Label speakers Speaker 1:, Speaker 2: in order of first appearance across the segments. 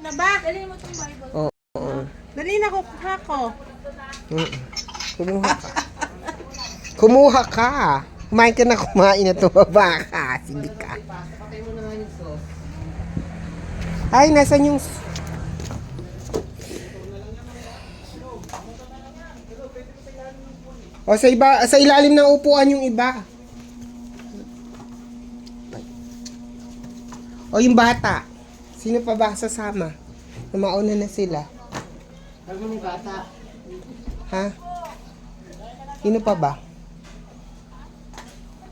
Speaker 1: ka ba?
Speaker 2: Dali mo itong Bible.
Speaker 3: Oo.
Speaker 1: Dali na, kukuha ko.
Speaker 3: Kumuha ka. Kumuha ka. Kumain ka na kumain na tumaba ka. Sige ka. Ay, nasan yung... O, sa iba, sa ilalim ng upuan yung iba. O, yung bata. Sino pa ba sasama? Mauna na sila.
Speaker 1: Ano yung bata?
Speaker 3: Ha? Sino pa ba?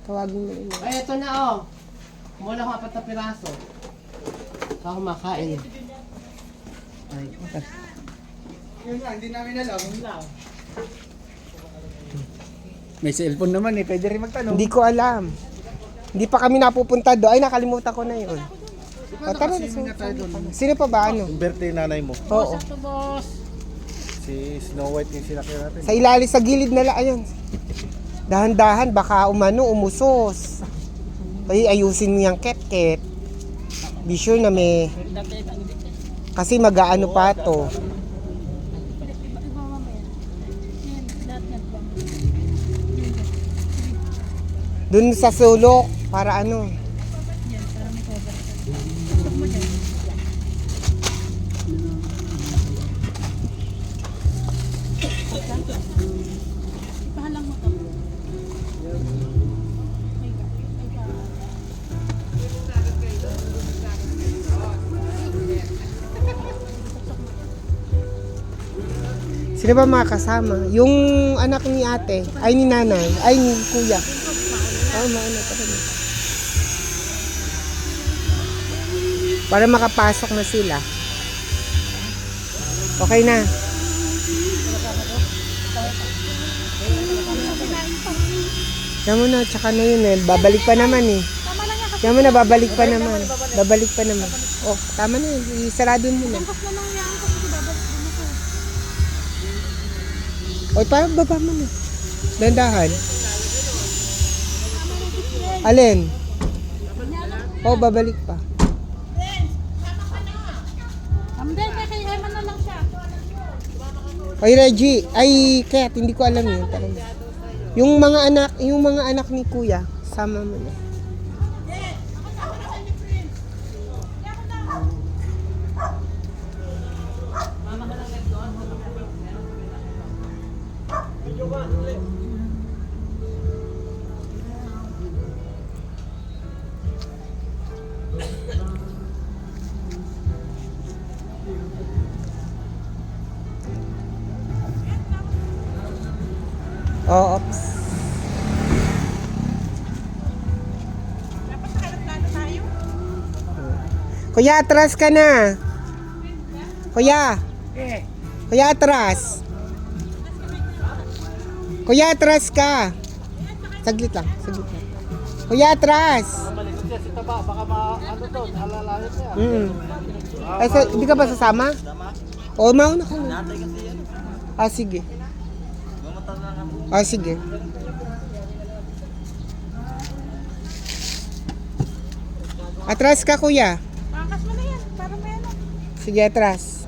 Speaker 3: Tawagin mo rin.
Speaker 1: Ay, ito na oh. Mula ko 4 na piraso. Saka kumakain. Ay, okay.
Speaker 4: Yun lang, hindi namin alam.
Speaker 1: Yun lang.
Speaker 4: May cellphone naman eh, pwede rin magtanong.
Speaker 3: Hindi ko alam. Hindi pa kami napupunta doon. Ay, nakalimutan ko na yun. O, tara na.
Speaker 4: Kasi nga tayo doon.
Speaker 3: Sino pa ba? Ano?
Speaker 4: Yung birthday nanay mo.
Speaker 3: Oo.
Speaker 1: Ito, boss.
Speaker 4: Si Snow White yung sinakyan natin.
Speaker 3: Sa ilalim, sa gilid na lang. Ayun. Dahan-dahan, baka umusos. Ay, ayusin mo yung ket-ket. Be sure na may... Kasi mag-aano pa to. Dun sa sulok, para ano. Sino ba mga kasama? Yung anak ni ate, ay ni nanay, ay ni kuya. Mauna pa rin. Para makapasok na sila. Okay na. Kaya mo na, tsaka na yun eh. Babalik pa naman eh. Kaya mo na, babalik pa naman. Babalik pa naman. Oh, tama na yun. Isarado mo na. O, parang baba mo na. Dandahan. Alin? O, babalik pa. Ay, Reggie. Ay, Kat, hindi ko alam yun. Yung mga anak ni Kuya, sama mo na. Oh, ops.
Speaker 1: Dapat nakaplano tayo.
Speaker 3: Kuya, atras ka na. Kuya. Kuya, atras. Kuya, atras ka. Saglit lang, saglit lang. Kuya, atras.
Speaker 4: Malikot yan si Taba, baka ano doon, alalalit niya.
Speaker 3: Ay, hindi ka ba sasama? O, mauna ka na. Ah, sige. Ah, sige. Atras ka, kuya.
Speaker 1: Pakas mo na yan. Para may ano.
Speaker 3: Sige, atras.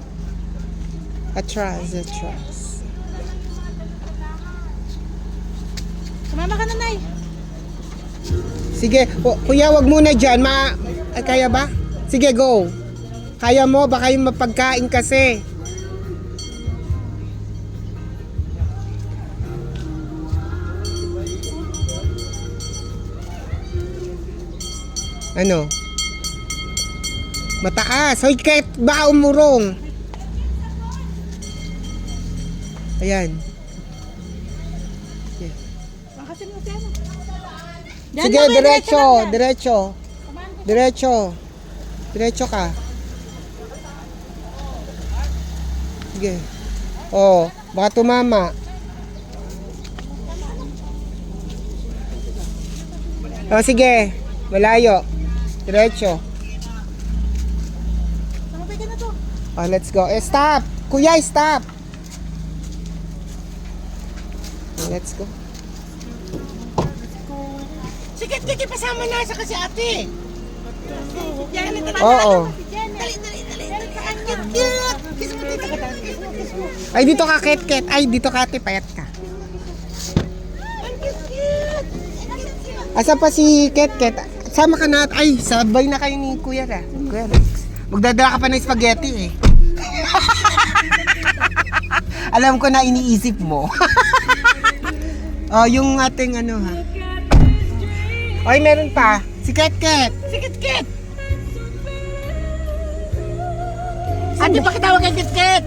Speaker 3: Atras.
Speaker 1: Sumama ka na, Nay.
Speaker 3: Sige, kuya, wag muna dyan. Ay, kaya ba? Sige, go. Kaya mo, baka yung mapagkain kasi. Ano? Mataas. Hoy, kahit baka umurong. Ayan.
Speaker 1: Pakasin mo siya.
Speaker 3: Sige, diretso. Diretso ka. Sige. Oh, baka tumama. Oh, sige. Malayo. Diretso.
Speaker 1: Sumabay ka na to.
Speaker 3: Oh, let's go. Stop! Kuya, stop! Let's go.
Speaker 1: Sige, pasama na sa kasi ate. Yan, ito na.
Speaker 3: Oo.
Speaker 1: Dali.
Speaker 3: Ay, dito ka, Ket. Ay, dito ka, ate. Payat ka. Asa pa si Ket? Sama ka na. Ay, sabay na kayo ni Kuya na. Kuya Rex. Magdadala ka pa ng spaghetti eh. Alam ko na iniisip mo. Oh, yung ating ano ha. Oy, meron pa. Si Ket. Si Ket.
Speaker 1: Ate, pakitawag kay Ket.